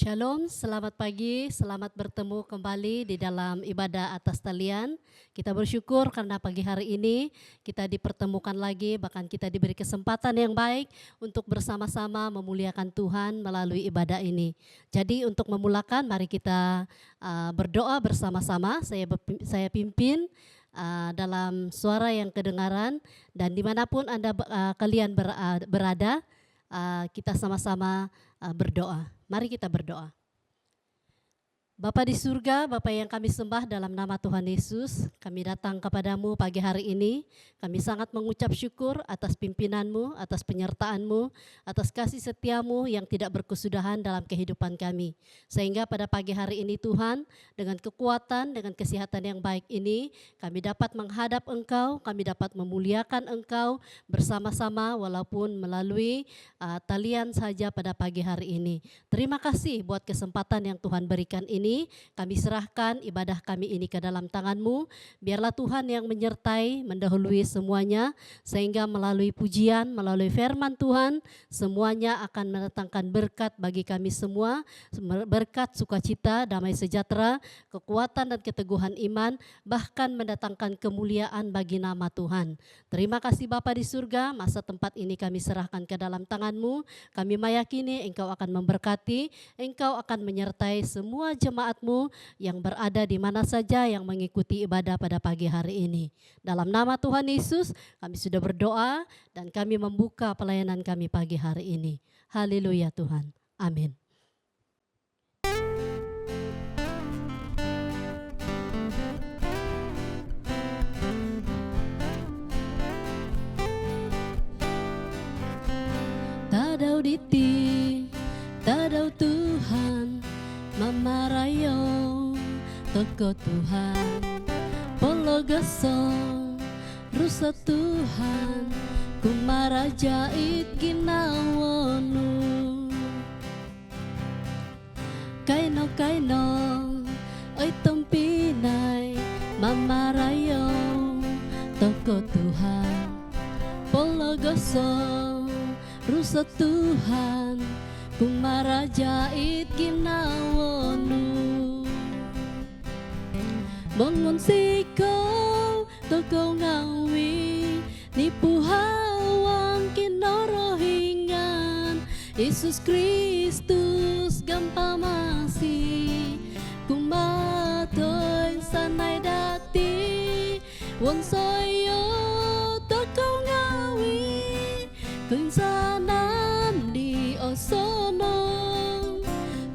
Shalom, selamat pagi, selamat bertemu kembali di dalam ibadah atas talian. Kita bersyukur karena pagi hari ini kita dipertemukan lagi, bahkan kita diberi kesempatan yang baik untuk bersama-sama memuliakan Tuhan melalui ibadah ini. Jadi untuk memulakan, mari kita berdoa bersama-sama. Saya pimpin dalam suara yang kedengaran, dan dimanapun kalian berada, kita sama-sama berdoa. Mari kita berdoa. Bapa di surga, Bapa yang kami sembah dalam nama Tuhan Yesus, kami datang kepadamu pagi hari ini. Kami sangat mengucap syukur atas pimpinanmu, atas penyertaanmu, atas kasih setiamu yang tidak berkesudahan dalam kehidupan kami. Sehingga pada pagi hari ini Tuhan, dengan kekuatan, dengan kesehatan yang baik ini, kami dapat menghadap Engkau, kami dapat memuliakan Engkau bersama-sama walaupun melalui talian saja pada pagi hari ini. Terima kasih buat kesempatan yang Tuhan berikan ini. Kami serahkan ibadah kami ini ke dalam tangan-Mu. Biarlah Tuhan yang menyertai, mendahului semuanya, sehingga melalui pujian, melalui firman Tuhan, semuanya akan mendatangkan berkat bagi kami semua, berkat sukacita, damai sejahtera, kekuatan dan keteguhan iman, bahkan mendatangkan kemuliaan bagi nama Tuhan. Terima kasih Bapa di surga, masa tempat ini kami serahkan ke dalam tangan-Mu. Kami meyakini Engkau akan memberkati, Engkau akan menyertai semua jemaat-Mu yang berada di mana saja yang mengikuti ibadah pada pagi hari ini. Dalam nama Tuhan Yesus, kami sudah berdoa dan kami membuka pelayanan kami pagi hari ini. Haleluya Tuhan. Amin. Tadau diti, tadau Tuhan, mamarayo, toko Tuhan, polo gesong, rusa Tuhan, kumarajait ginawonu. Kaino, oi tompinay, mamarayo, toko Tuhan, polo gesong, rusa Tuhan, kumarajait ginawonu. Mengonsiko toko ngawi, nipuhawang kinorohingan, Yesus Kristus gampamasi, kumatoy sanay dati, wonsoyo toko ngawi, kunsanan di osonong,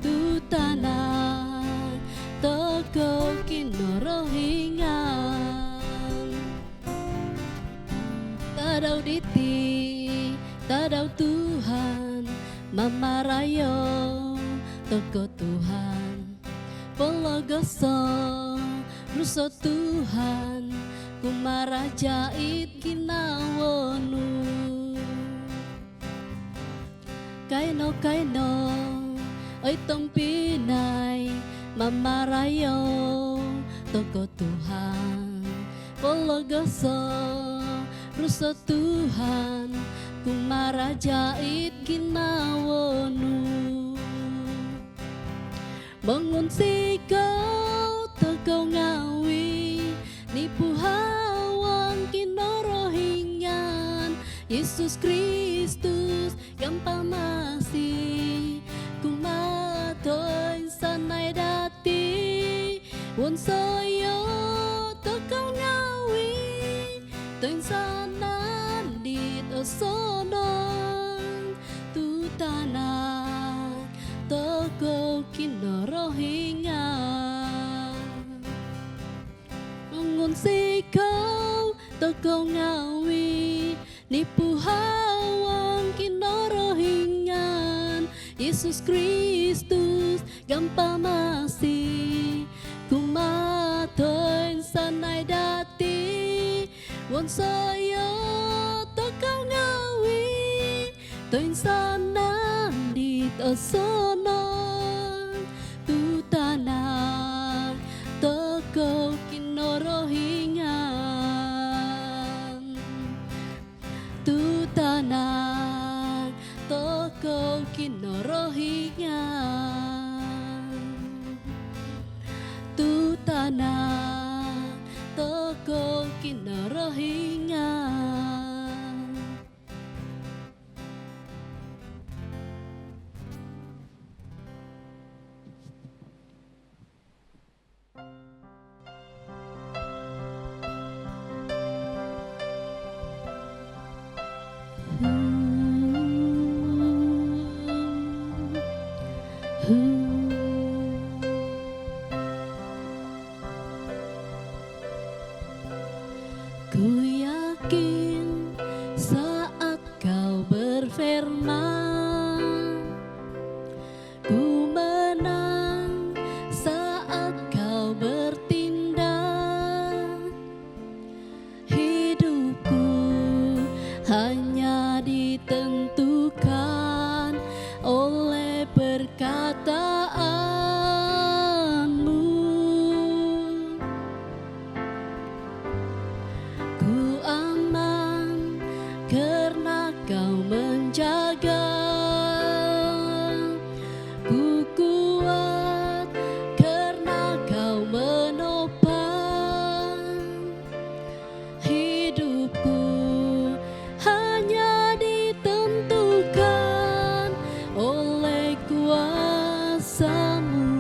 tutanan toko kinorohingan. Tadau diti, tadau Tuhan, mamarayo, toko Tuhan, pologoso, ruso Tuhan, kumarajait ginawonu. Kaino, oi tompinay, mamarayo, toko Tuhan, pologoso, ruso Tuhan, kumarajait ginawonu. Mengunsiko toko ngawi, nipuhawang kinorohingan, Yesus Kristus gampamasi, kumatoy sanay dati, wonsoyo toko ngawi, toy sanan dit osonong, tutanan toko kinorohingan. Mengunsiko toko ngawi, nipuhawang kinorohingan, Yesus Kristus gampamasi, kumatoy sanay dati, wonsoyo toko ngawi, toy sanan dit osonong, tutanan toko kinorohingan, tutanan toko kinorohingan. kinarahingan. Ku yakin saat kau berfirman, ku menang saat kau bertindak. Hidupku hanya ditentukan oleh perkataanmu. Ku aman karena kau menjaga. Ku kuat karena kau menopang. Hidupku hanya ditentukan oleh kuasa-Mu.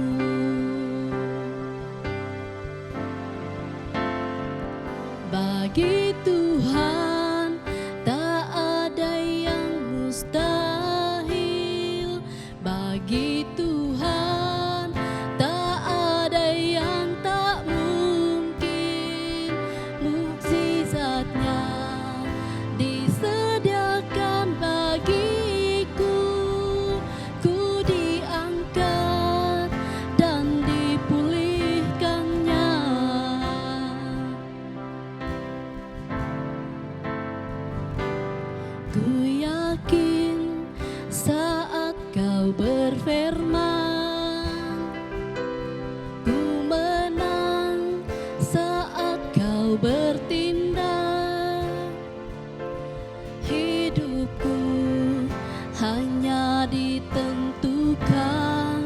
Bagi Tuhan tak ada yang mustahil. Bagi Tuhan tak ada yang tak mungkin. Mukjizatnya disediakan bagiku. Ku diangkat dan dipulihkannya. Ku yakin saat kau berfirman, ku menang saat kau bertindak. Hidupku hanya ditentukan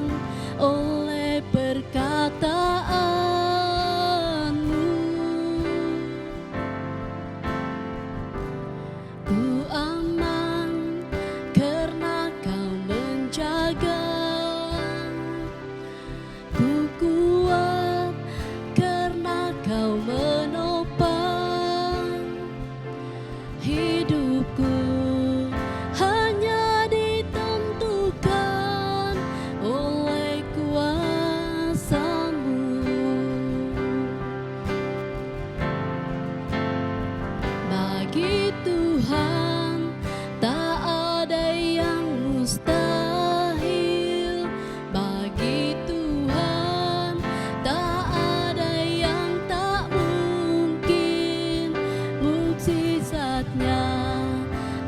oleh perkataanmu. Ku aman karena kau menjaga. Ku kuat karena kau menopang. Hidupku hanya ditentukan oleh kuasa-Mu. Bagi Tuhan tak ada yang mustahil. Bagi Tuhan tak ada yang tak mungkin. Mukjizatnya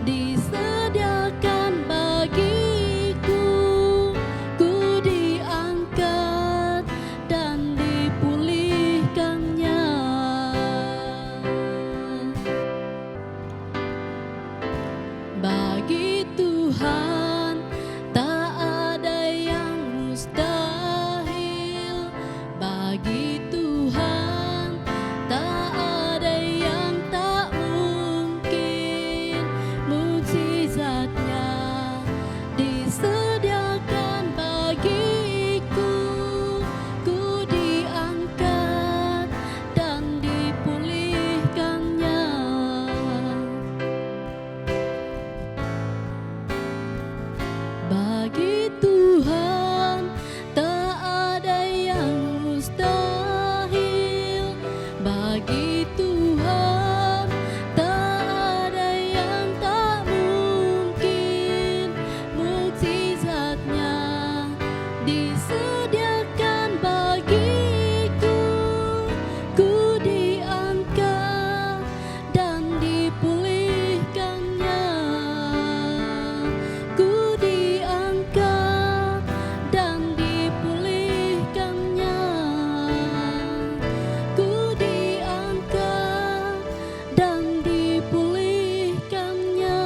disediakan bagiku. Ku diangkat dan dipulihkannya. Bagi Tuhan tak ada yang mustahil. Bagi Tuhan tak ada yang tak mungkin. Mukjizatnya disediakan bagiku. Ku diangkat dan dipulihkannya. Bagi Tuhan tak ada yang mustahil. Bagi Tuhan tak ada yang tak mungkin. Mukjizatnya disediakan bagiku. Ku diangkat dan dipulihkannya. Ku diangkat dan dipulihkannya. Ku diangkat dan dipulihkannya.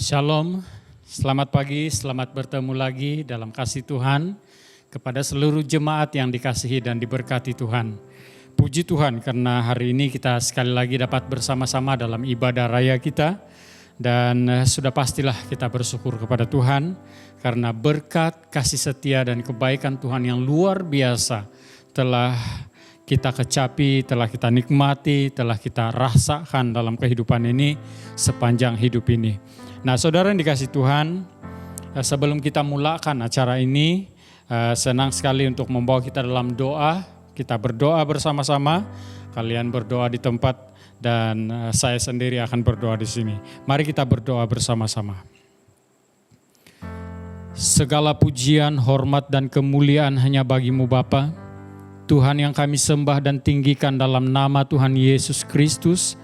Shalom, Selamat pagi, selamat bertemu lagi dalam kasih Tuhan kepada seluruh jemaat yang dikasihi dan diberkati Tuhan. Puji Tuhan karena hari ini kita sekali lagi dapat bersama-sama dalam ibadah raya kita. Dan sudah pastilah kita bersyukur kepada Tuhan karena berkat, kasih setia dan kebaikan Tuhan yang luar biasa telah kita kecapi, telah kita nikmati, telah kita rasakan dalam kehidupan ini sepanjang hidup ini. Nah, saudara yang dikasih Tuhan, sebelum kita mulakan acara ini, senang sekali untuk membawa kita dalam doa. Kita berdoa bersama-sama, kalian berdoa di tempat dan saya sendiri akan berdoa di sini. Mari kita berdoa bersama-sama. Segala pujian, hormat dan kemuliaan hanya bagi-Mu Bapa. Tuhan yang kami sembah dan tinggikan dalam nama Tuhan Yesus Kristus.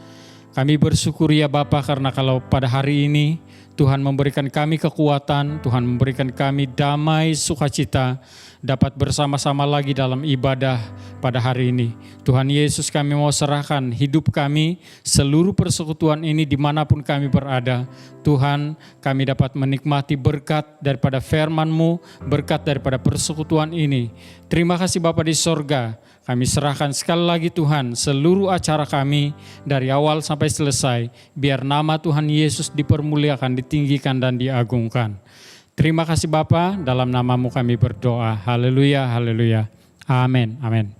Kami bersyukur ya Bapa karena kalau pada hari ini Tuhan memberikan kami kekuatan, Tuhan memberikan kami damai, sukacita, dapat bersama-sama lagi dalam ibadah pada hari ini. Tuhan Yesus, kami mau serahkan hidup kami, seluruh persekutuan ini dimanapun kami berada. Tuhan, kami dapat menikmati berkat daripada firman-Mu, berkat daripada persekutuan ini. Terima kasih Bapa di sorga. Kami serahkan sekali lagi Tuhan seluruh acara kami dari awal sampai selesai. Biar nama Tuhan Yesus dipermuliakan, ditinggikan dan diagungkan. Terima kasih Bapa, dalam nama-Mu kami berdoa. Haleluya, haleluya. Amin, amin.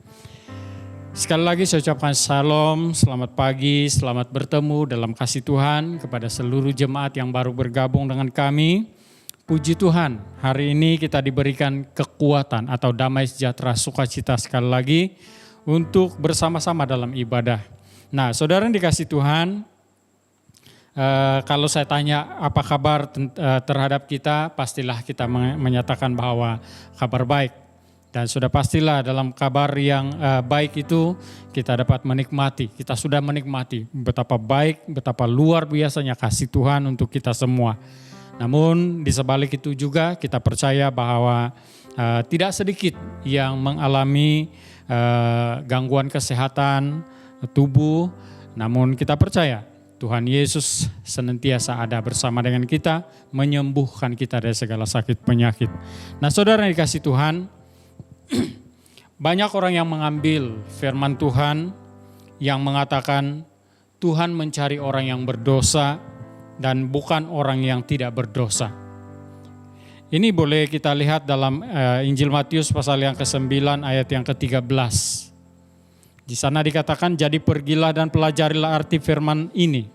Sekali lagi saya ucapkan shalom, selamat pagi, selamat bertemu dalam kasih Tuhan kepada seluruh jemaat yang baru bergabung dengan kami. Puji Tuhan, hari ini kita diberikan kekuatan atau damai sejahtera sukacita sekali lagi untuk bersama-sama dalam ibadah. Nah, saudara yang dikasih Tuhan, kalau saya tanya apa kabar terhadap kita, pastilah kita menyatakan bahwa kabar baik. Dan sudah pastilah dalam kabar yang baik itu kita dapat menikmati, kita sudah menikmati betapa baik, betapa luar biasanya kasih Tuhan untuk kita semua. Namun di sebalik itu juga kita percaya bahwa tidak sedikit yang mengalami gangguan kesehatan tubuh. Namun kita percaya Tuhan Yesus senantiasa ada bersama dengan kita, menyembuhkan kita dari segala sakit penyakit. Nah saudara yang dikasih Tuhan, banyak orang yang mengambil firman Tuhan yang mengatakan Tuhan mencari orang yang berdosa dan bukan orang yang tidak berdosa. Ini boleh kita lihat dalam Injil Matius pasal yang ke-9 ayat yang ke-13. Di sana dikatakan, jadi pergilah dan pelajarilah arti firman ini.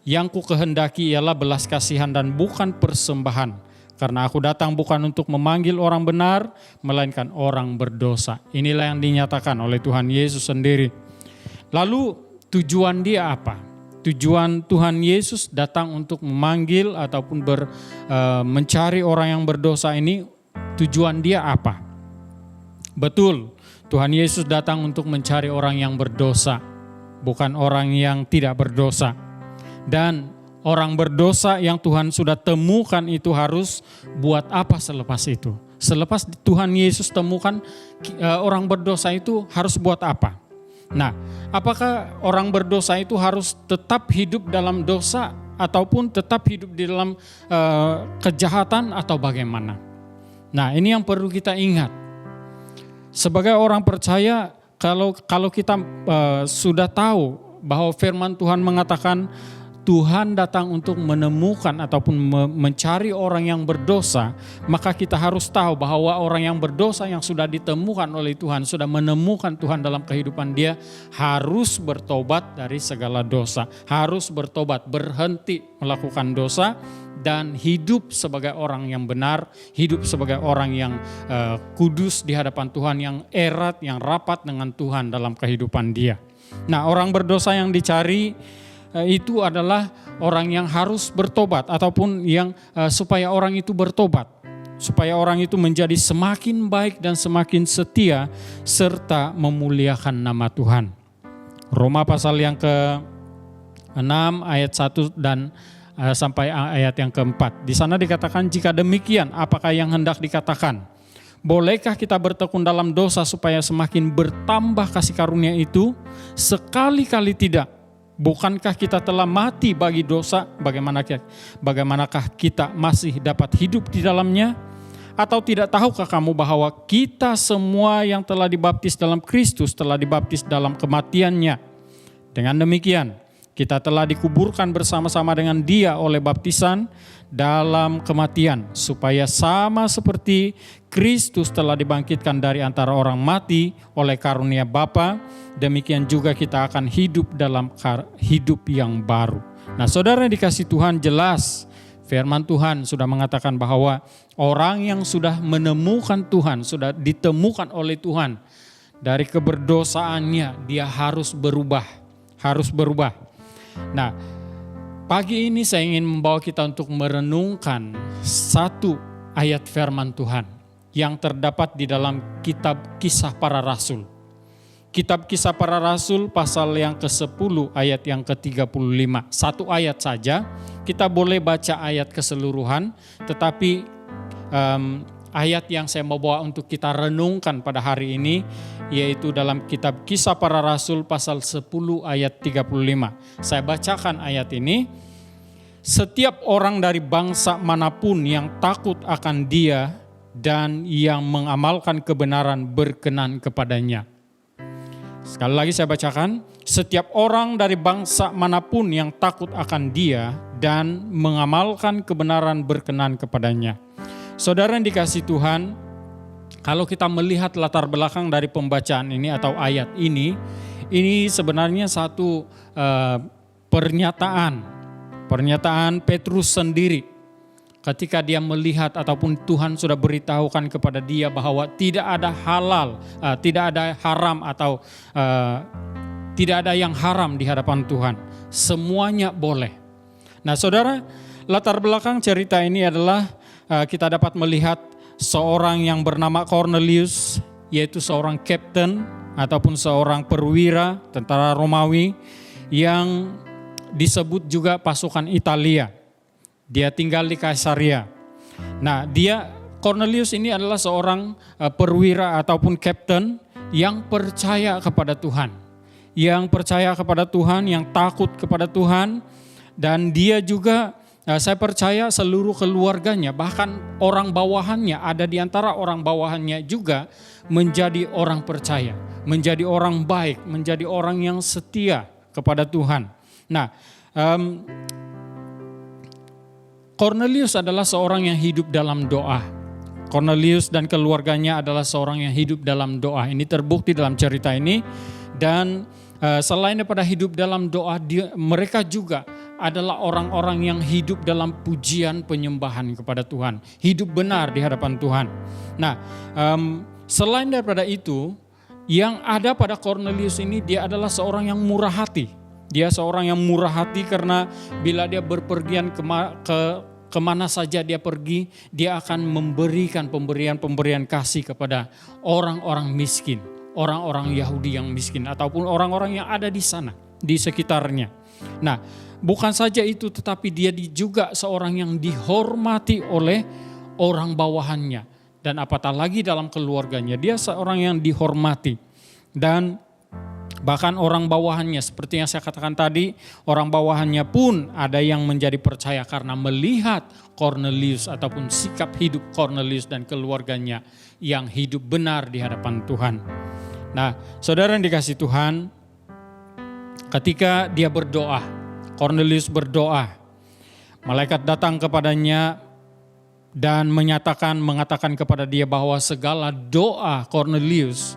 Yang ku kehendaki ialah belas kasihan dan bukan persembahan. Karena aku datang bukan untuk memanggil orang benar, melainkan orang berdosa. Inilah yang dinyatakan oleh Tuhan Yesus sendiri. Lalu tujuan dia apa? Tujuan Tuhan Yesus datang untuk memanggil ataupun mencari orang yang berdosa ini, tujuan dia apa? Betul, Tuhan Yesus datang untuk mencari orang yang berdosa, bukan orang yang tidak berdosa. Dan orang berdosa yang Tuhan sudah temukan itu harus buat apa selepas itu? Selepas Tuhan Yesus temukan orang berdosa itu harus buat apa? Nah, apakah orang berdosa itu harus tetap hidup dalam dosa ataupun tetap hidup di dalam kejahatan atau bagaimana? Nah, ini yang perlu kita ingat. Sebagai orang percaya, kalau kita sudah tahu bahwa firman Tuhan mengatakan Tuhan datang untuk menemukan ataupun mencari orang yang berdosa, maka kita harus tahu bahwa orang yang berdosa yang sudah ditemukan oleh Tuhan, sudah menemukan Tuhan dalam kehidupan dia, harus bertobat dari segala dosa, harus bertobat, berhenti melakukan dosa dan hidup sebagai orang yang benar, hidup sebagai orang yang kudus di hadapan Tuhan, yang erat, yang rapat dengan Tuhan dalam kehidupan dia. Nah, orang berdosa yang dicari itu adalah orang yang harus bertobat ataupun yang supaya orang itu bertobat, supaya orang itu menjadi semakin baik dan semakin setia serta memuliakan nama Tuhan. Roma pasal yang ke-6 ayat 1 dan sampai ayat yang ke-4. Di sana dikatakan, jika demikian apakah yang hendak dikatakan? Bolehkah kita bertekun dalam dosa supaya semakin bertambah kasih karunia itu? Sekali-kali tidak. Bukankah kita telah mati bagi dosa? Bagaimanakah kita masih dapat hidup di dalamnya? Atau tidak tahukah kamu bahwa kita semua yang telah dibaptis dalam Kristus telah dibaptis dalam kematiannya? Dengan demikian, kita telah dikuburkan bersama-sama dengan Dia oleh baptisan dalam kematian, supaya sama seperti Kristus telah dibangkitkan dari antara orang mati oleh karunia Bapa, demikian juga kita akan hidup dalam hidup yang baru. Nah, saudara yang dikasihi Tuhan, jelas firman Tuhan sudah mengatakan bahwa orang yang sudah menemukan Tuhan, sudah ditemukan oleh Tuhan dari keberdosaannya, dia harus berubah. Nah, pagi ini saya ingin membawa kita untuk merenungkan satu ayat firman Tuhan yang terdapat di dalam kitab Kisah Para Rasul. Kitab Kisah Para Rasul pasal yang ke-10 ayat yang ke-35. Satu ayat saja, kita boleh baca ayat keseluruhan, tetapi ayat yang saya mau bawa untuk kita renungkan pada hari ini yaitu dalam kitab Kisah Para Rasul pasal 10 ayat 35. Saya bacakan ayat ini. Setiap orang dari bangsa manapun yang takut akan Dia dan yang mengamalkan kebenaran berkenan kepadanya. Sekali lagi saya bacakan. Setiap orang dari bangsa manapun yang takut akan Dia dan mengamalkan kebenaran berkenan kepadanya. Saudara yang dikasihi Tuhan, kalau kita melihat latar belakang dari pembacaan ini atau ayat ini sebenarnya satu pernyataan Petrus sendiri ketika dia melihat ataupun Tuhan sudah beritahukan kepada dia bahwa tidak ada halal, tidak ada haram atau tidak ada yang haram di hadapan Tuhan. Semuanya boleh. Nah, saudara, latar belakang cerita ini adalah kita dapat melihat seorang yang bernama Cornelius, yaitu seorang kapten ataupun seorang perwira tentara Romawi yang disebut juga pasukan Italia. Dia tinggal di Kaisarea. Nah, Cornelius ini adalah seorang perwira ataupun kapten yang percaya kepada Tuhan. Yang percaya kepada Tuhan, yang takut kepada Tuhan, dan dia juga saya percaya seluruh keluarganya, bahkan orang bawahannya, ada di antara orang bawahannya juga menjadi orang percaya, menjadi orang baik, menjadi orang yang setia kepada Tuhan. Nah, Cornelius adalah seorang yang hidup dalam doa. Cornelius dan keluarganya adalah seorang yang hidup dalam doa. Ini terbukti dalam cerita ini. Dan selain daripada hidup dalam doa, mereka juga adalah orang-orang yang hidup dalam pujian penyembahan kepada Tuhan. Hidup benar di hadapan Tuhan. Nah, selain daripada itu, yang ada pada Cornelius ini, dia adalah seorang yang murah hati. Dia seorang yang murah hati karena bila dia berpergian kemana saja dia pergi, dia akan memberikan pemberian kasih kepada orang-orang miskin, orang-orang Yahudi yang miskin ataupun orang-orang yang ada di sana, di sekitarnya. Nah, bukan saja itu, tetapi dia juga seorang yang dihormati oleh orang bawahannya. Dan apatah lagi dalam keluarganya, dia seorang yang dihormati. Dan bahkan orang bawahannya, seperti yang saya katakan tadi, orang bawahannya pun ada yang menjadi percaya karena melihat Cornelius ataupun sikap hidup Cornelius dan keluarganya yang hidup benar di hadapan Tuhan. Nah, saudara yang dikasihi Tuhan, ketika dia berdoa, Cornelius berdoa, malaikat datang kepadanya dan mengatakan kepada dia bahwa segala doa Cornelius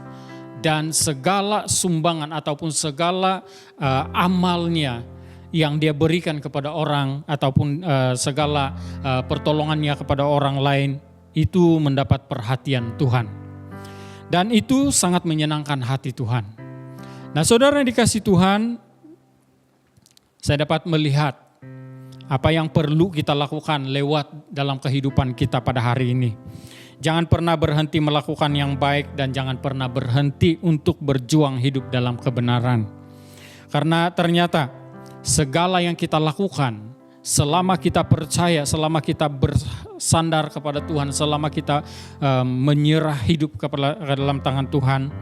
dan segala sumbangan ataupun segala amalnya yang dia berikan kepada orang ataupun segala pertolongannya kepada orang lain itu mendapat perhatian Tuhan. Dan itu sangat menyenangkan hati Tuhan. Nah, saudara yang dikasihi Tuhan, saya dapat melihat apa yang perlu kita lakukan lewat dalam kehidupan kita pada hari ini. Jangan pernah berhenti melakukan yang baik dan jangan pernah berhenti untuk berjuang hidup dalam kebenaran. Karena ternyata segala yang kita lakukan, selama kita percaya, selama kita bersandar kepada Tuhan, selama kita menyerah hidup ke dalam tangan Tuhan,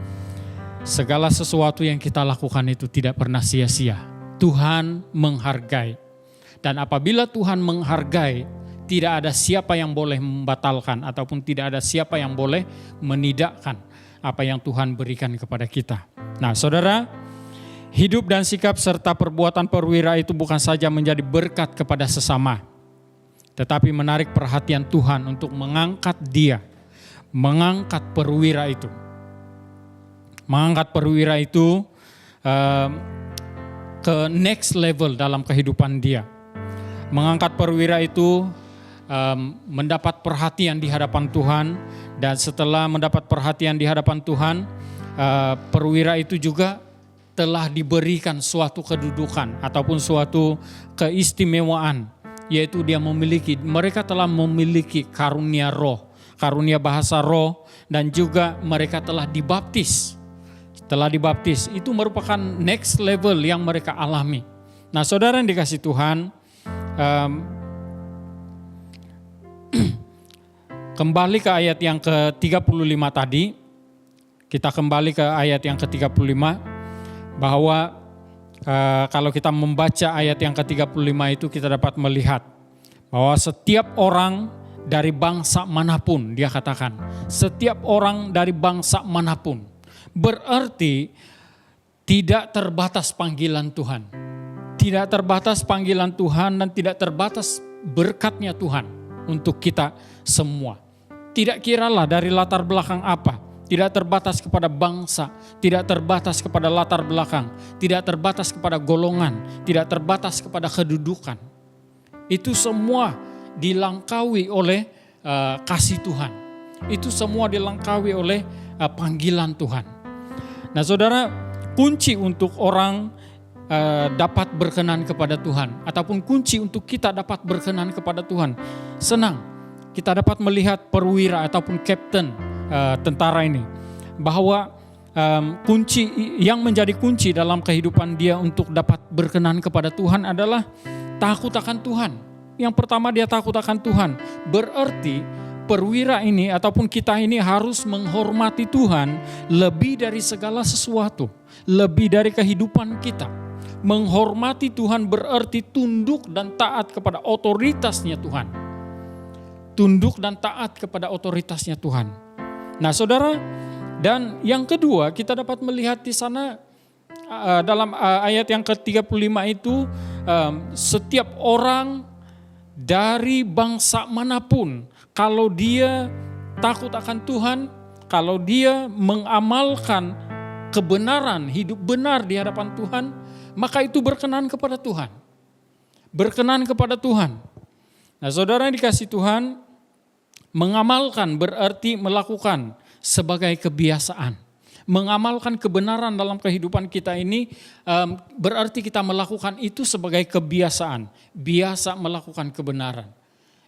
segala sesuatu yang kita lakukan itu tidak pernah sia-sia. Tuhan menghargai. Dan apabila Tuhan menghargai, tidak ada siapa yang boleh membatalkan ataupun tidak ada siapa yang boleh menidakkan apa yang Tuhan berikan kepada kita. Nah, saudara, hidup dan sikap serta perbuatan perwira itu bukan saja menjadi berkat kepada sesama, tetapi menarik perhatian Tuhan untuk mengangkat dia, mengangkat perwira itu. Mengangkat perwira itu ke next level dalam kehidupan dia. Mengangkat perwira itu mendapat perhatian di hadapan Tuhan, dan setelah mendapat perhatian di hadapan Tuhan, perwira itu juga telah diberikan suatu kedudukan ataupun suatu keistimewaan, yaitu mereka telah memiliki karunia roh, karunia bahasa roh, dan juga mereka telah dibaptis. Itu merupakan next level yang mereka alami. Nah, saudara yang dikasih Tuhan, kembali ke ayat yang ke-35 tadi, kita kembali ke ayat yang ke-35, bahwa kalau kita membaca ayat yang ke-35 itu kita dapat melihat bahwa setiap orang dari bangsa manapun, dia katakan, setiap orang dari bangsa manapun, berarti tidak terbatas panggilan Tuhan. Tidak terbatas panggilan Tuhan dan tidak terbatas berkatnya Tuhan untuk kita semua. Tidak kiralah dari latar belakang apa, tidak terbatas kepada bangsa, tidak terbatas kepada latar belakang, tidak terbatas kepada golongan, tidak terbatas kepada kedudukan. Itu semua dilengkapi oleh kasih Tuhan. Itu semua dilengkapi oleh panggilan Tuhan. Nah, saudara, kunci untuk orang dapat berkenan kepada Tuhan, ataupun kunci untuk kita dapat berkenan kepada Tuhan, senang. Kita dapat melihat perwira ataupun kapten tentara ini, bahwa kunci yang menjadi kunci dalam kehidupan dia untuk dapat berkenan kepada Tuhan adalah takut akan Tuhan. Yang pertama, dia takut akan Tuhan. Berarti perwira ini ataupun kita ini harus menghormati Tuhan lebih dari segala sesuatu, lebih dari kehidupan kita. Menghormati Tuhan berarti tunduk dan taat kepada otoritasnya Tuhan. Tunduk dan taat kepada otoritasnya Tuhan. Nah, saudara, dan yang kedua kita dapat melihat di sana dalam ayat yang ke-35 itu, setiap orang dari bangsa manapun, kalau dia takut akan Tuhan, kalau dia mengamalkan kebenaran, hidup benar di hadapan Tuhan, maka itu berkenan kepada Tuhan. Berkenan kepada Tuhan. Nah, saudara yang dikasih Tuhan, mengamalkan berarti melakukan sebagai kebiasaan. Mengamalkan kebenaran dalam kehidupan kita ini berarti kita melakukan itu sebagai kebiasaan. Biasa melakukan kebenaran.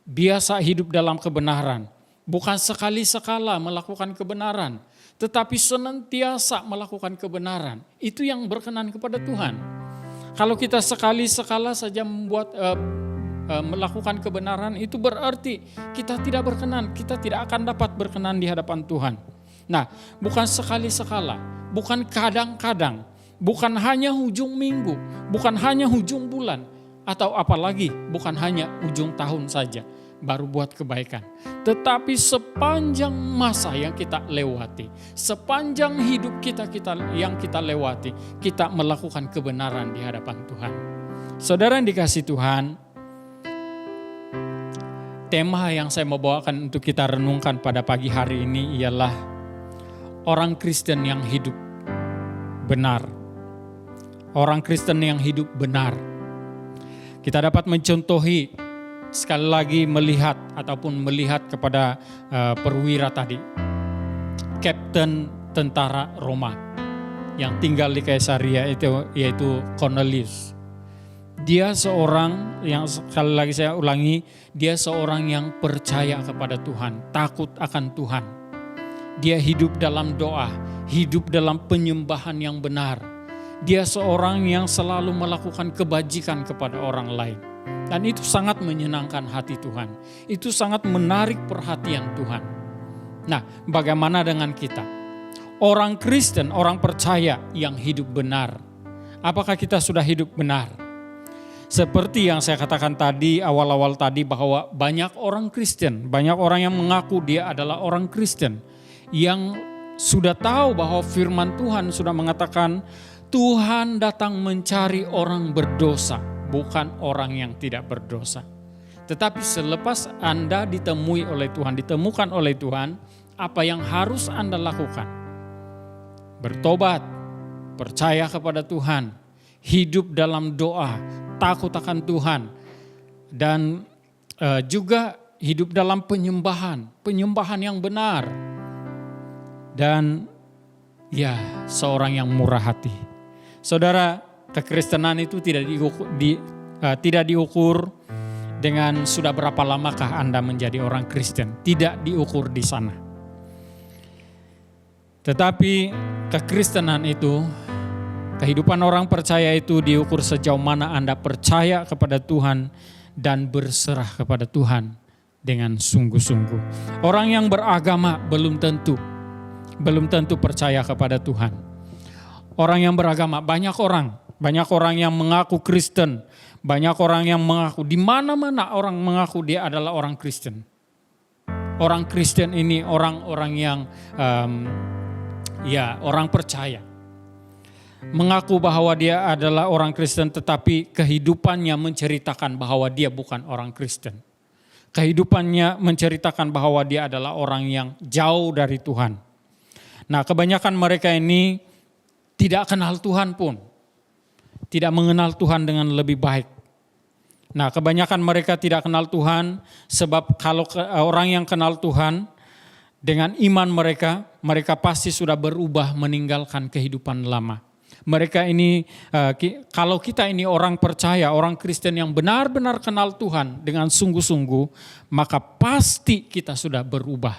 Biasa hidup dalam kebenaran. Bukan sekali-sekala melakukan kebenaran, tetapi senantiasa melakukan kebenaran. Itu yang berkenan kepada Tuhan. Kalau kita sekali-sekala saja melakukan kebenaran, itu berarti kita tidak berkenan, kita tidak akan dapat berkenan di hadapan Tuhan. Nah, bukan sekali-sekala, bukan kadang-kadang, bukan hanya ujung minggu, bukan hanya ujung bulan, atau apalagi bukan hanya ujung tahun saja baru buat kebaikan. Tetapi sepanjang masa yang kita lewati, sepanjang hidup kita yang kita lewati, kita melakukan kebenaran di hadapan Tuhan. Saudara yang dikasih Tuhan, tema yang saya mau bawakan untuk kita renungkan pada pagi hari ini ialah orang Kristen yang hidup benar. Orang Kristen yang hidup benar. Kita dapat mencontohi, sekali lagi melihat kepada perwira tadi, kapten tentara Roma yang tinggal di Kaisarea yaitu Cornelius. Dia seorang yang, sekali lagi saya ulangi, dia seorang yang percaya kepada Tuhan, takut akan Tuhan. Dia hidup dalam doa, hidup dalam penyembahan yang benar. Dia seorang yang selalu melakukan kebajikan kepada orang lain. Dan itu sangat menyenangkan hati Tuhan. Itu sangat menarik perhatian Tuhan. Nah, bagaimana dengan kita? Orang Kristen, orang percaya yang hidup benar. Apakah kita sudah hidup benar? Seperti yang saya katakan tadi, awal-awal tadi, bahwa banyak orang Kristen, banyak orang yang mengaku dia adalah orang Kristen, yang sudah tahu bahwa firman Tuhan sudah mengatakan, Tuhan datang mencari orang berdosa, bukan orang yang tidak berdosa. Tetapi selepas Anda ditemui oleh Tuhan, ditemukan oleh Tuhan, apa yang harus Anda lakukan? Bertobat, percaya kepada Tuhan, hidup dalam doa, takut akan Tuhan, dan juga hidup dalam penyembahan yang benar, dan ya, seorang yang murah hati. Saudara, kekristenan itu tidak diukur dengan sudah berapa lamakah Anda menjadi orang Kristen, tidak diukur di sana. Tetapi kekristenan itu, kehidupan orang percaya itu diukur sejauh mana Anda percaya kepada Tuhan dan berserah kepada Tuhan dengan sungguh-sungguh. Orang yang beragama belum tentu percaya kepada Tuhan. Orang yang beragama, banyak orang yang mengaku Kristen, banyak orang yang mengaku, di mana-mana orang mengaku dia adalah orang Kristen. Orang Kristen ini orang-orang yang orang percaya. Mengaku bahwa dia adalah orang Kristen, tetapi kehidupannya menceritakan bahwa dia bukan orang Kristen. Kehidupannya menceritakan bahwa dia adalah orang yang jauh dari Tuhan. Nah, kebanyakan mereka ini tidak kenal Tuhan pun. Tidak mengenal Tuhan dengan lebih baik. Nah, kebanyakan mereka tidak kenal Tuhan, sebab kalau orang yang kenal Tuhan, dengan iman mereka pasti sudah berubah meninggalkan kehidupan lama. Mereka ini, kalau kita ini orang percaya, orang Kristen yang benar-benar kenal Tuhan dengan sungguh-sungguh, maka pasti kita sudah berubah.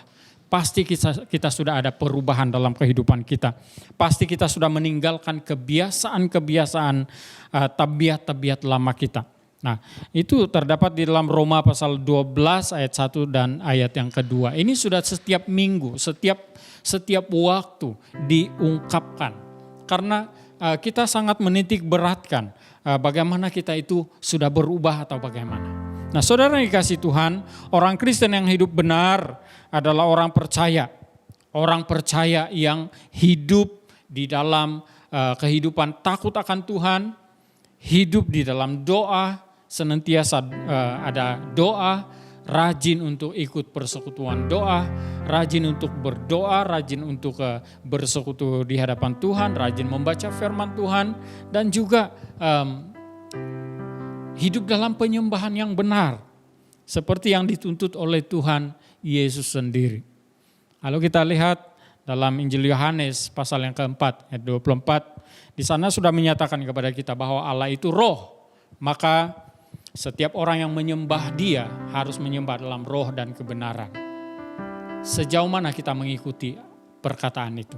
Pasti kita sudah ada perubahan dalam kehidupan kita. Pasti kita sudah meninggalkan kebiasaan-kebiasaan, tabiat-tabiat lama kita. Nah, itu terdapat di dalam Roma pasal 12 ayat 1 dan ayat yang kedua. Ini sudah setiap minggu, setiap waktu diungkapkan. Karena kita sangat menitik beratkan bagaimana kita itu sudah berubah atau bagaimana. Nah, saudara yang dikasihi Tuhan, orang Kristen yang hidup benar adalah orang percaya. Orang percaya yang hidup di dalam kehidupan takut akan Tuhan, hidup di dalam doa, senantiasa ada doa, rajin untuk ikut persekutuan doa, rajin untuk berdoa, rajin untuk bersekutu di hadapan Tuhan, rajin membaca firman Tuhan, dan juga hidup dalam penyembahan yang benar, seperti yang dituntut oleh Tuhan Yesus sendiri. Lalu kita lihat dalam Injil Yohanes pasal yang keempat, ayat 24, di sana sudah menyatakan kepada kita bahwa Allah itu roh, maka setiap orang yang menyembah Dia harus menyembah dalam roh dan kebenaran. Sejauh mana kita mengikuti perkataan itu?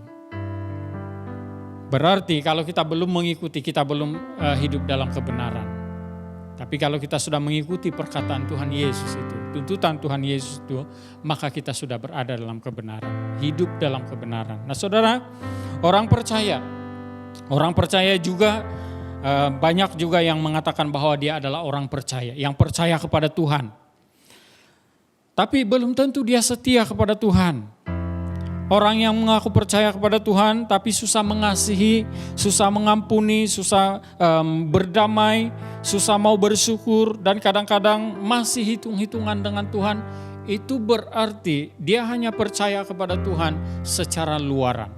Berarti kalau kita belum mengikuti, kita belum hidup dalam kebenaran. Tapi kalau kita sudah mengikuti perkataan Tuhan Yesus itu, tuntutan Tuhan Yesus itu, maka kita sudah berada dalam kebenaran, hidup dalam kebenaran. Nah, saudara, orang percaya juga banyak juga yang mengatakan bahwa dia adalah orang percaya, yang percaya kepada Tuhan. Tapi belum tentu dia setia kepada Tuhan. Orang yang mengaku percaya kepada Tuhan tapi susah mengasihi, susah mengampuni, susah berdamai, susah mau bersyukur, dan kadang-kadang masih hitung-hitungan dengan Tuhan, itu berarti dia hanya percaya kepada Tuhan secara luaran.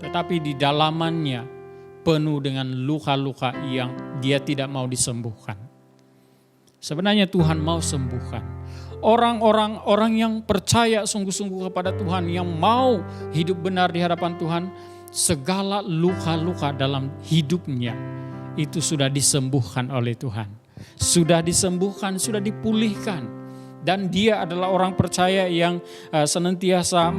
Tetapi di dalamannya penuh dengan luka-luka yang dia tidak mau disembuhkan. Sebenarnya Tuhan mau sembuhkan. Orang yang percaya sungguh-sungguh kepada Tuhan, yang mau hidup benar di hadapan Tuhan, segala luka-luka dalam hidupnya itu sudah disembuhkan oleh Tuhan. Sudah disembuhkan, sudah dipulihkan. Dan dia adalah orang percaya yang senantiasa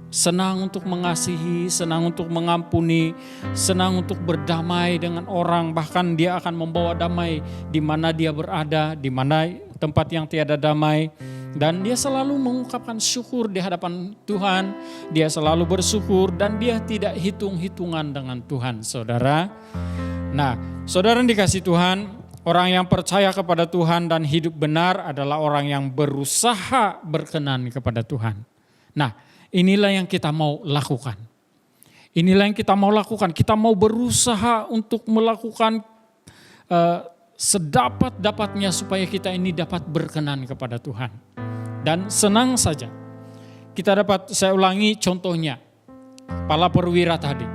senang untuk mengasihi, senang untuk mengampuni, senang untuk berdamai dengan orang. Bahkan dia akan membawa damai di mana dia berada, di mana tempat yang tiada damai. Dan dia selalu mengungkapkan syukur di hadapan Tuhan. Dia selalu bersyukur dan dia tidak hitung-hitungan dengan Tuhan, saudara. Nah, saudara yang dikasih Tuhan, orang yang percaya kepada Tuhan dan hidup benar adalah orang yang berusaha berkenan kepada Tuhan. Nah, inilah yang kita mau lakukan. Inilah yang kita mau lakukan. Kita mau berusaha untuk melakukan sedapat-dapatnya supaya kita ini dapat berkenan kepada Tuhan. Dan senang saja. Kita dapat, saya ulangi contohnya. Kepala perwira tadi.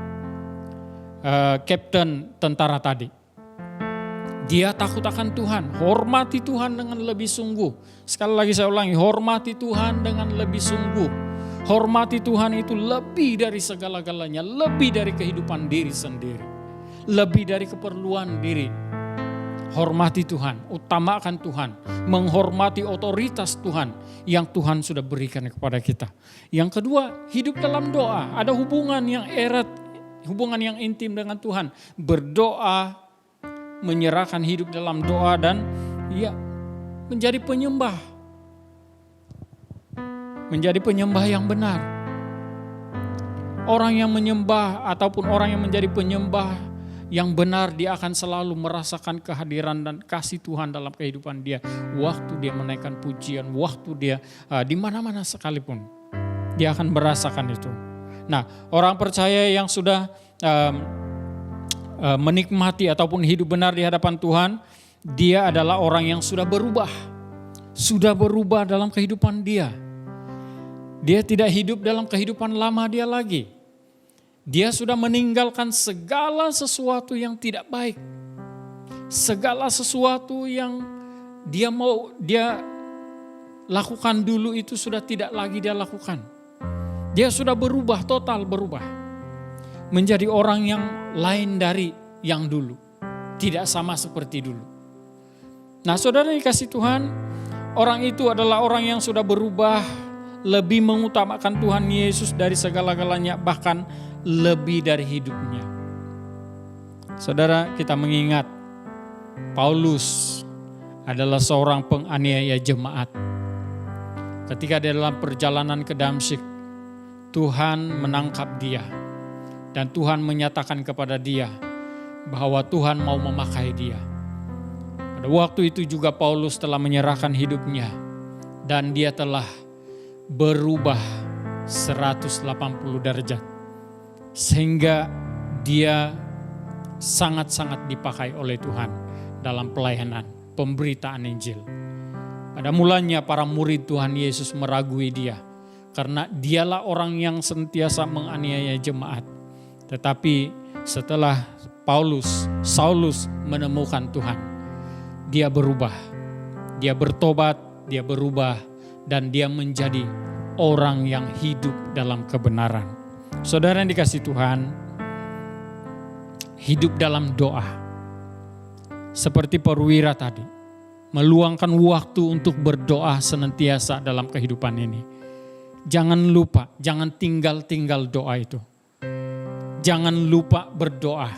Kapten tentara tadi. Dia takut akan Tuhan. Hormati Tuhan dengan lebih sungguh. Sekali lagi saya ulangi. Hormati Tuhan dengan lebih sungguh. Hormati Tuhan itu lebih dari segala-galanya. Lebih dari kehidupan diri sendiri. Lebih dari keperluan diri. Hormati Tuhan, utamakan Tuhan, menghormati otoritas Tuhan yang Tuhan sudah berikan kepada kita. Yang kedua, hidup dalam doa. Ada hubungan yang erat, hubungan yang intim dengan Tuhan. Berdoa, menyerahkan hidup dalam doa dan ya menjadi penyembah. Menjadi penyembah yang benar. Orang yang menyembah ataupun orang yang menjadi penyembah yang benar, dia akan selalu merasakan kehadiran dan kasih Tuhan dalam kehidupan dia. Waktu dia menaikkan pujian, waktu dia di mana-mana sekalipun, dia akan merasakan itu. Nah, orang percaya yang sudah menikmati ataupun hidup benar di hadapan Tuhan, dia adalah orang yang sudah berubah. Sudah berubah dalam kehidupan dia. Dia tidak hidup dalam kehidupan lama dia lagi. Dia sudah meninggalkan segala sesuatu yang tidak baik. Segala sesuatu yang dia lakukan dulu itu sudah tidak lagi dia lakukan. Dia sudah berubah, total berubah. Menjadi orang yang lain dari yang dulu. Tidak sama seperti dulu. Nah, saudara dikasih Tuhan, orang itu adalah orang yang sudah berubah, lebih mengutamakan Tuhan Yesus dari segala-galanya, bahkan lebih dari hidupnya. Saudara, kita mengingat Paulus adalah seorang penganiaya jemaat. Ketika dia dalam perjalanan ke Damsyik, Tuhan menangkap dia. Dan Tuhan menyatakan kepada dia bahwa Tuhan mau memakai dia. Pada waktu itu juga Paulus telah menyerahkan hidupnya. Dan dia telah berubah 180 derajat. Sehingga dia sangat-sangat dipakai oleh Tuhan dalam pelayanan, pemberitaan Injil. Pada mulanya para murid Tuhan Yesus meragui dia. Karena dialah orang yang sentiasa menganiaya jemaat. Tetapi setelah Saulus menemukan Tuhan, dia berubah. Dia bertobat, dia berubah, dan dia menjadi orang yang hidup dalam kebenaran. Saudara yang dikasih Tuhan, hidup dalam doa. Seperti perwira tadi, meluangkan waktu untuk berdoa senantiasa dalam kehidupan ini. Jangan lupa, jangan tinggal-tinggal doa itu. Jangan lupa berdoa.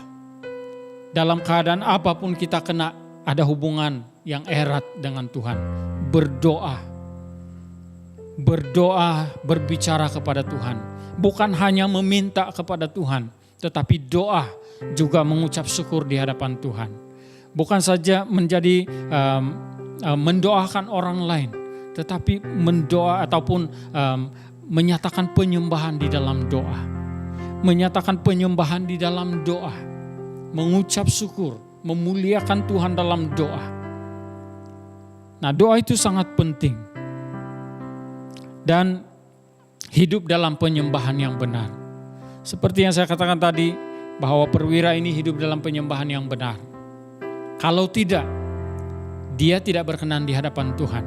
Dalam keadaan apapun kita kena ada hubungan yang erat dengan Tuhan. Berdoa. Berdoa, berbicara kepada Tuhan. Bukan hanya meminta kepada Tuhan, tetapi doa juga mengucap syukur di hadapan Tuhan. Bukan saja menjadi mendoakan orang lain, tetapi mendoa ataupun menyatakan penyembahan di dalam doa. Menyatakan penyembahan di dalam doa. Mengucap syukur, memuliakan Tuhan dalam doa. Nah, doa itu sangat penting. Dan hidup dalam penyembahan yang benar. Seperti yang saya katakan tadi, bahwa perwira ini hidup dalam penyembahan yang benar. Kalau tidak, dia tidak berkenan di hadapan Tuhan.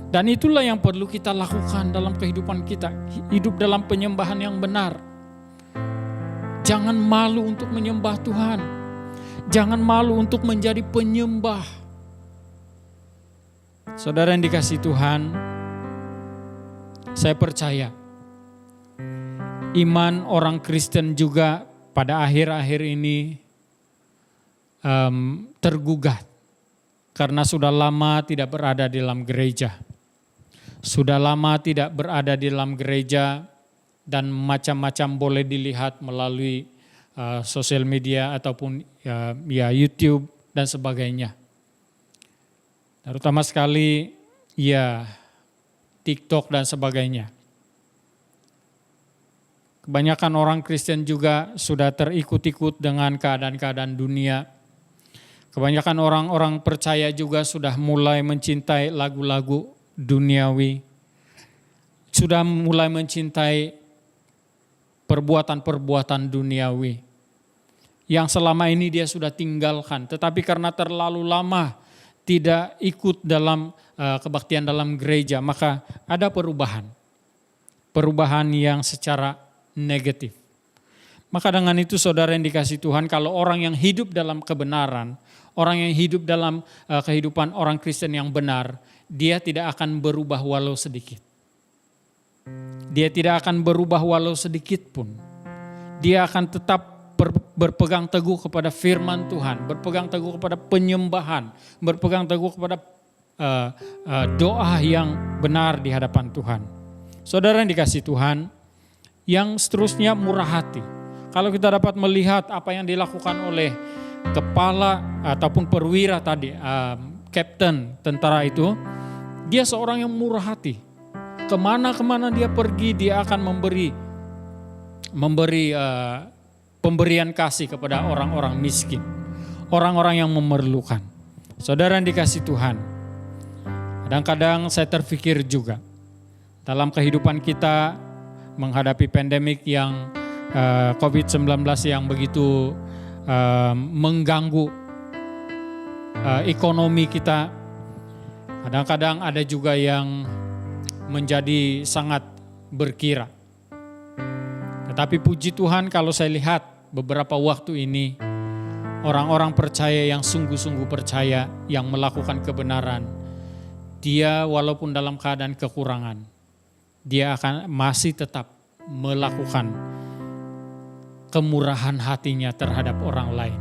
Dan itulah yang perlu kita lakukan dalam kehidupan kita. Hidup dalam penyembahan yang benar. Jangan malu untuk menyembah Tuhan. Jangan malu untuk menjadi penyembah. Saudara yang dikasih Tuhan, saya percaya iman orang Kristen juga pada akhir-akhir ini tergugat karena sudah lama tidak berada di dalam gereja. sudah lama tidak berada di dalam gereja dan macam-macam boleh dilihat melalui sosial media ataupun ya YouTube dan sebagainya. Terutama sekali ya TikTok dan sebagainya. Kebanyakan orang Kristen juga sudah terikut-ikut dengan keadaan-keadaan dunia. Kebanyakan orang-orang percaya juga sudah mulai mencintai lagu-lagu duniawi. Sudah mulai mencintai perbuatan-perbuatan duniawi. Yang selama ini dia sudah tinggalkan. Tetapi karena terlalu lama tidak ikut dalam kebaktian dalam gereja, maka ada perubahan. Perubahan yang secara negatif. Maka dengan itu saudara yang dikasihi Tuhan, kalau orang yang hidup dalam kebenaran, orang yang hidup dalam kehidupan orang Kristen yang benar, dia tidak akan berubah walau sedikit. Dia tidak akan berubah walau sedikit pun. Dia akan tetap berpegang teguh kepada firman Tuhan, berpegang teguh kepada penyembahan, berpegang teguh kepada doa yang benar di hadapan Tuhan. Saudara yang dikasihi Tuhan, yang seterusnya murah hati. Kalau kita dapat melihat apa yang dilakukan oleh kepala ataupun perwira tadi, kapten tentara itu, dia seorang yang murah hati. Kemana-kemana dia pergi, dia akan memberi pemberian kasih kepada orang-orang miskin, orang-orang yang memerlukan. Saudara yang dikasihi Tuhan, kadang-kadang saya terpikir juga dalam kehidupan kita menghadapi pandemik yang COVID-19 yang begitu mengganggu ekonomi kita. Kadang-kadang ada juga yang menjadi sangat berkira. Tetapi puji Tuhan kalau saya lihat beberapa waktu ini, orang-orang percaya yang sungguh-sungguh percaya, yang melakukan kebenaran, dia walaupun dalam keadaan kekurangan, dia akan masih tetap melakukan kemurahan hatinya terhadap orang lain.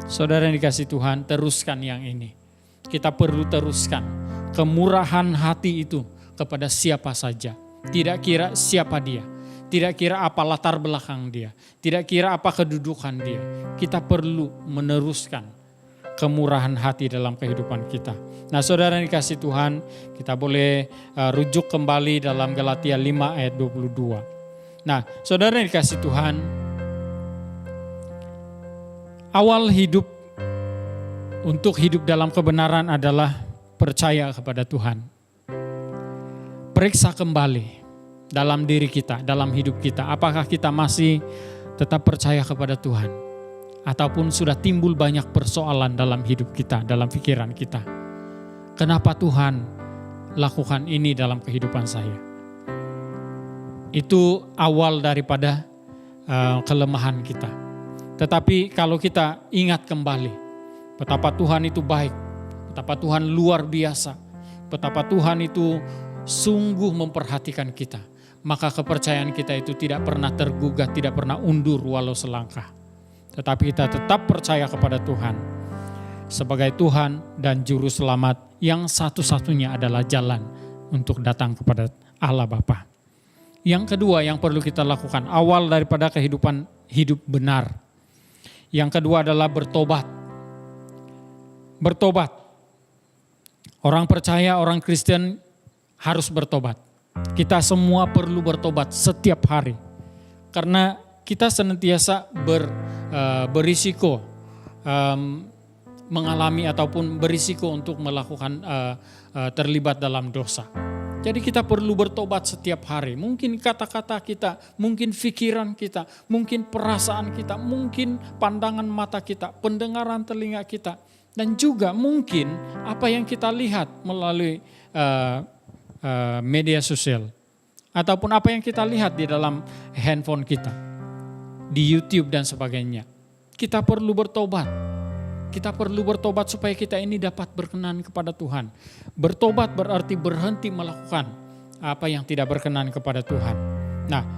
Saudara yang dikasihi Tuhan, teruskan yang ini. Kita perlu teruskan kemurahan hati itu kepada siapa saja. Tidak kira siapa dia, tidak kira apa latar belakang dia, tidak kira apa kedudukan dia. Kita perlu meneruskan kemurahan hati dalam kehidupan kita. Nah saudara yang dikasihi Tuhan, kita boleh rujuk kembali dalam Galatia 5 ayat 22. Nah saudara yang dikasihi Tuhan, awal hidup untuk hidup dalam kebenaran adalah percaya kepada Tuhan. Periksa kembali dalam diri kita, dalam hidup kita, apakah kita masih tetap percaya kepada Tuhan? Ataupun sudah timbul banyak persoalan dalam hidup kita, dalam pikiran kita. Kenapa Tuhan lakukan ini dalam kehidupan saya? Itu awal daripada kelemahan kita. Tetapi kalau kita ingat kembali, betapa Tuhan itu baik, betapa Tuhan luar biasa, betapa Tuhan itu sungguh memperhatikan kita, maka kepercayaan kita itu tidak pernah tergugah, tidak pernah undur walau selangkah. Tetapi kita tetap percaya kepada Tuhan sebagai Tuhan dan Juru Selamat yang satu-satunya adalah jalan untuk datang kepada Allah Bapa. Yang kedua yang perlu kita lakukan, awal daripada kehidupan hidup benar. Yang kedua adalah bertobat. Bertobat. Orang percaya, orang Kristen harus bertobat. Kita semua perlu bertobat setiap hari. Karena kita senantiasa berisiko mengalami ataupun berisiko untuk melakukan terlibat dalam dosa. Jadi kita perlu bertobat setiap hari. Mungkin kata-kata kita, mungkin pikiran kita, mungkin perasaan kita, mungkin pandangan mata kita, pendengaran telinga kita, dan juga mungkin apa yang kita lihat melalui media sosial ataupun apa yang kita lihat di dalam handphone kita, di YouTube dan sebagainya. Kita perlu bertobat. Kita perlu bertobat supaya kita ini dapat berkenan kepada Tuhan. Bertobat berarti berhenti melakukan apa yang tidak berkenan kepada Tuhan. Nah,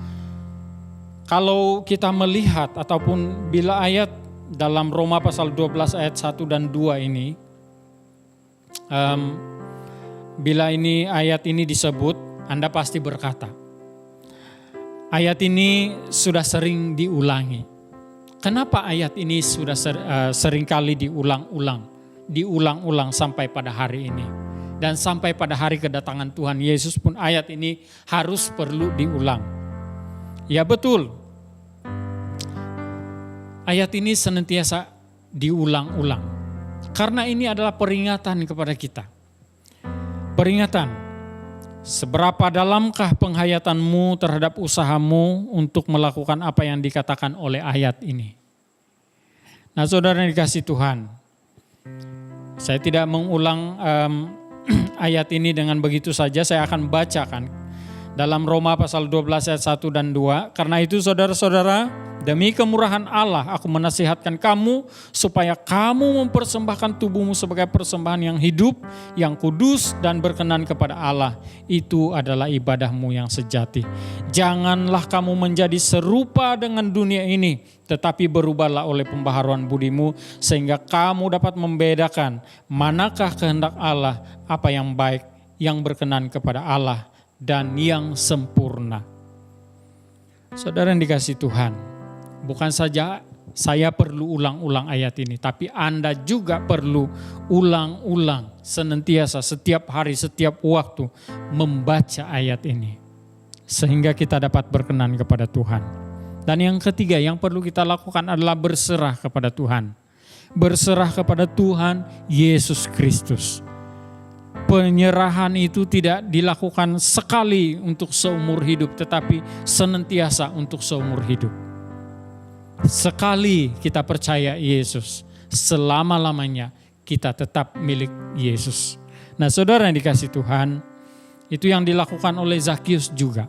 kalau kita melihat ataupun bila ayat dalam Roma pasal 12 ayat 1 dan 2 ini, bila ayat ini disebut, Anda pasti berkata, ayat ini sudah sering diulangi. Kenapa ayat ini sudah sering kali diulang-ulang sampai pada hari ini? Dan sampai pada hari kedatangan Tuhan Yesus pun ayat ini harus perlu diulang. Ya betul, ayat ini senantiasa diulang-ulang. Karena ini adalah peringatan kepada kita. Peringatan, seberapa dalamkah penghayatanmu terhadap usahamu untuk melakukan apa yang dikatakan oleh ayat ini. Nah saudara yang dikasihi Tuhan, saya tidak mengulang ayat ini dengan begitu saja, saya akan bacakan dalam Roma pasal 12 ayat 1 dan 2. Karena itu saudara-saudara, demi kemurahan Allah aku menasihatkan kamu supaya kamu mempersembahkan tubuhmu sebagai persembahan yang hidup, yang kudus dan berkenan kepada Allah. Itu adalah ibadahmu yang sejati. Janganlah kamu menjadi serupa dengan dunia ini, tetapi berubahlah oleh pembaharuan budimu sehingga kamu dapat membedakan manakah kehendak Allah, apa yang baik, yang berkenan kepada Allah dan yang sempurna. Saudara yang dikasihi Tuhan, bukan saja saya perlu ulang-ulang ayat ini, tapi Anda juga perlu ulang-ulang senantiasa setiap hari, setiap waktu membaca ayat ini. Sehingga kita dapat berkenan kepada Tuhan. Dan yang ketiga yang perlu kita lakukan adalah berserah kepada Tuhan. Berserah kepada Tuhan Yesus Kristus. Penyerahan itu tidak dilakukan sekali untuk seumur hidup, tetapi senantiasa untuk seumur hidup. Sekali kita percaya Yesus, selama-lamanya kita tetap milik Yesus. Nah saudara yang dikasihi Tuhan, itu yang dilakukan oleh Zakius juga.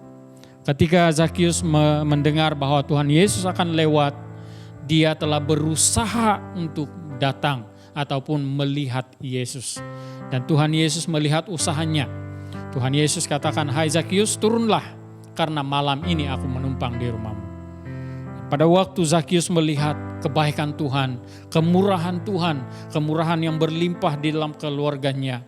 Ketika Zakius mendengar bahwa Tuhan Yesus akan lewat, dia telah berusaha untuk datang ataupun melihat Yesus. Dan Tuhan Yesus melihat usahanya. Tuhan Yesus katakan, "Hai Zakius, turunlah, karena malam ini aku menumpang di rumahmu." Pada waktu Zakius melihat kebaikan Tuhan, kemurahan yang berlimpah di dalam keluarganya,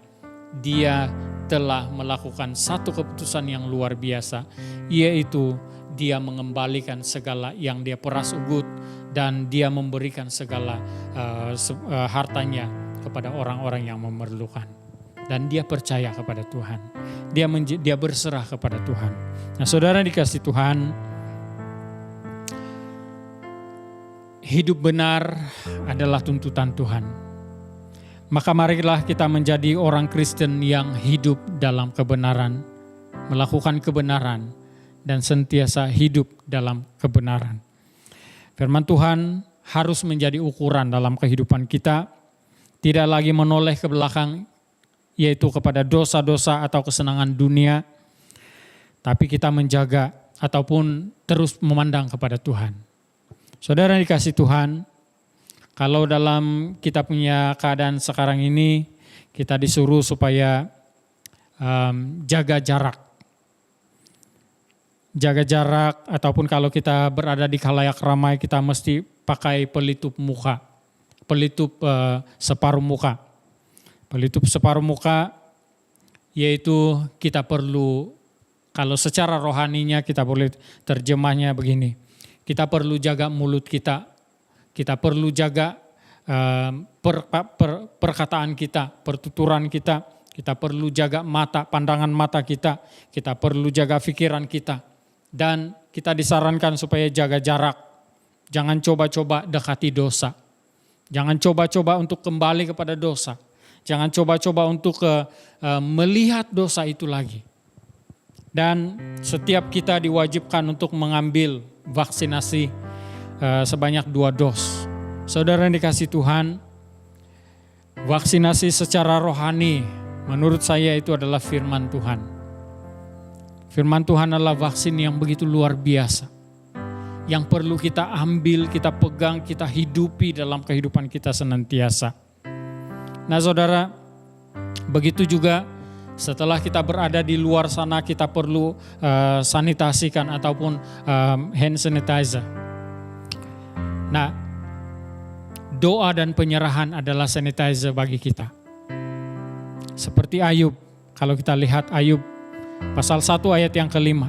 dia telah melakukan satu keputusan yang luar biasa, yaitu dia mengembalikan segala yang dia peras ugut dan dia memberikan segala hartanya kepada orang-orang yang memerlukan. Dan dia percaya kepada Tuhan. Dia berserah kepada Tuhan. Nah saudara dikasihi Tuhan, hidup benar adalah tuntutan Tuhan. Maka marilah kita menjadi orang Kristen yang hidup dalam kebenaran, melakukan kebenaran, dan sentiasa hidup dalam kebenaran. Firman Tuhan harus menjadi ukuran dalam kehidupan kita, tidak lagi menoleh ke belakang, yaitu kepada dosa-dosa atau kesenangan dunia, tapi kita menjaga ataupun terus memandang kepada Tuhan. Saudara yang dikasihi Tuhan, kalau dalam kita punya keadaan sekarang ini, kita disuruh supaya jaga jarak. Jaga jarak ataupun kalau kita berada di khalayak ramai, kita mesti pakai pelitup muka, pelitup separuh muka. Pelitup separuh muka yaitu kita perlu, kalau secara rohaninya kita boleh terjemahnya begini. Kita perlu jaga mulut kita, kita perlu jaga perkataan kita, pertuturan kita perlu jaga pandangan mata kita perlu jaga pikiran kita. Dan kita disarankan supaya jaga jarak. Jangan coba-coba dekati dosa. Jangan coba-coba untuk kembali kepada dosa. Jangan coba-coba untuk melihat dosa itu lagi. Dan setiap kita diwajibkan untuk mengambil vaksinasi sebanyak 2 dos. Saudara yang dikasihi Tuhan, vaksinasi secara rohani menurut saya itu adalah firman Tuhan. Firman Tuhan adalah vaksin yang begitu luar biasa. Yang perlu kita ambil, kita pegang, kita hidupi dalam kehidupan kita senantiasa. Nah saudara, begitu juga setelah kita berada di luar sana, kita perlu sanitasikan ataupun hand sanitizer. Nah, doa dan penyerahan adalah sanitizer bagi kita. Seperti Ayub, Kalau kita lihat Ayub pasal 1 ayat yang kelima,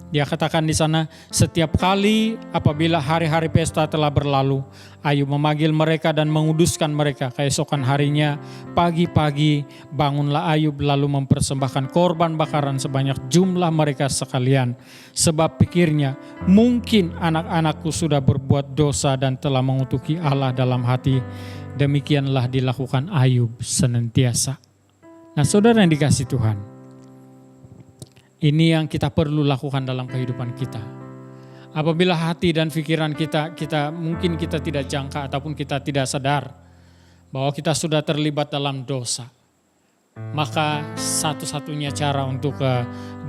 dia katakan di sana, setiap kali apabila hari-hari pesta telah berlalu, Ayub memanggil mereka dan menguduskan mereka. Keesokan harinya, pagi-pagi bangunlah Ayub lalu mempersembahkan korban bakaran sebanyak jumlah mereka sekalian. Sebab pikirnya, mungkin anak-anakku sudah berbuat dosa dan telah mengutuki Allah dalam hati. Demikianlah dilakukan Ayub senantiasa. Nah, saudara yang dikasihi Tuhan, ini yang kita perlu lakukan dalam kehidupan kita. Apabila hati dan pikiran kita mungkin kita tidak jangka ataupun kita tidak sadar bahwa kita sudah terlibat dalam dosa, maka satu-satunya cara untuk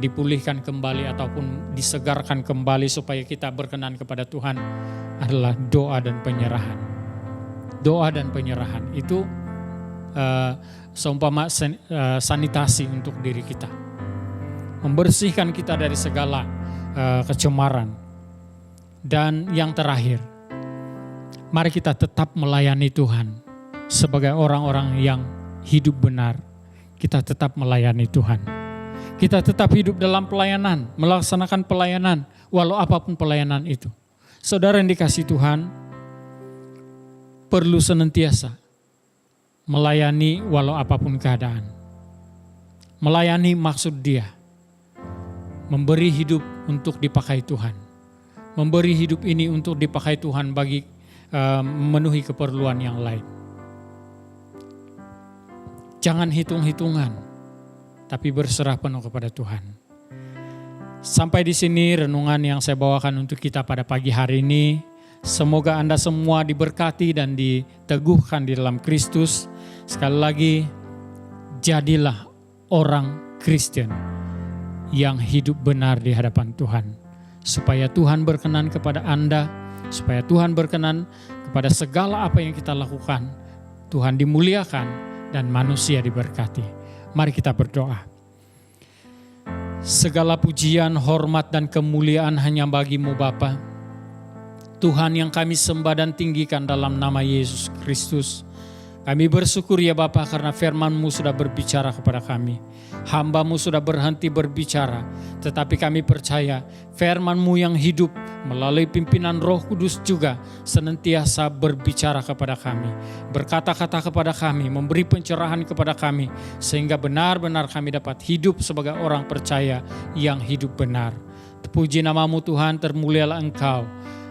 dipulihkan kembali ataupun disegarkan kembali supaya kita berkenan kepada Tuhan adalah doa dan penyerahan. Doa dan penyerahan itu seumpama sanitasi untuk diri kita, membersihkan kita dari segala kecemaran. Dan yang terakhir, mari kita tetap melayani Tuhan sebagai orang-orang yang hidup benar. Kita tetap melayani Tuhan. Kita tetap hidup dalam pelayanan, melaksanakan pelayanan, walau apapun pelayanan itu. Saudara yang dikasihi Tuhan, perlu senantiasa melayani walau apapun keadaan. Melayani maksud dia memberi hidup untuk dipakai Tuhan. Memberi hidup ini untuk dipakai Tuhan bagi memenuhi keperluan yang lain. Jangan hitung-hitungan, tapi berserah penuh kepada Tuhan. Sampai di sini renungan yang saya bawakan untuk kita pada pagi hari ini. Semoga Anda semua diberkati dan diteguhkan di dalam Kristus. Sekali lagi, jadilah orang Kristen yang hidup benar di hadapan Tuhan. Supaya Tuhan berkenan kepada Anda, supaya Tuhan berkenan kepada segala apa yang kita lakukan. Tuhan dimuliakan dan manusia diberkati. Mari kita berdoa. Segala pujian, hormat dan kemuliaan hanya bagi-Mu Bapa. Tuhan yang kami sembah dan tinggikan dalam nama Yesus Kristus. Kami bersyukur ya Bapa karena firman-Mu sudah berbicara kepada kami. Hamba-Mu sudah berhenti berbicara, tetapi kami percaya firman-Mu yang hidup melalui pimpinan Roh Kudus juga senantiasa berbicara kepada kami. Berkata-kata kepada kami, memberi pencerahan kepada kami, sehingga benar-benar kami dapat hidup sebagai orang percaya yang hidup benar. Terpuji nama-Mu Tuhan, termulialah Engkau,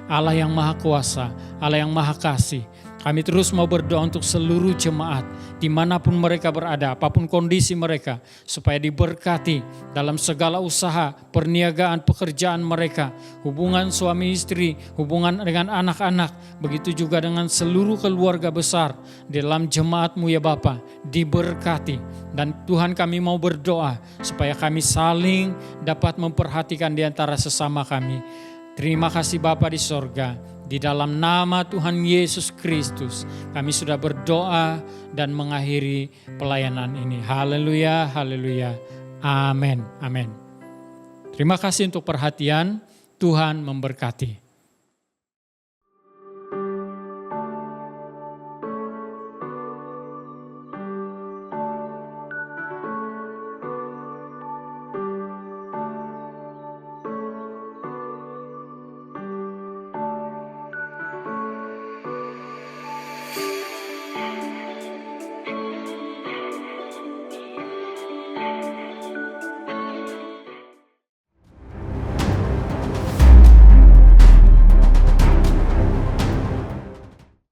Allah yang Maha Kuasa, Allah yang Maha Kasih. Kami terus mau berdoa untuk seluruh jemaat, dimanapun mereka berada, apapun kondisi mereka, supaya diberkati dalam segala usaha, perniagaan, pekerjaan mereka, hubungan suami istri, hubungan dengan anak-anak, begitu juga dengan seluruh keluarga besar di dalam jemaat-Mu ya Bapa, diberkati. Dan Tuhan kami mau berdoa supaya kami saling dapat memperhatikan di antara sesama kami. Terima kasih Bapa di sorga. Di dalam nama Tuhan Yesus Kristus, kami sudah berdoa dan mengakhiri pelayanan ini. Haleluya, haleluya. Amin, amin. Terima kasih untuk perhatian. Tuhan memberkati.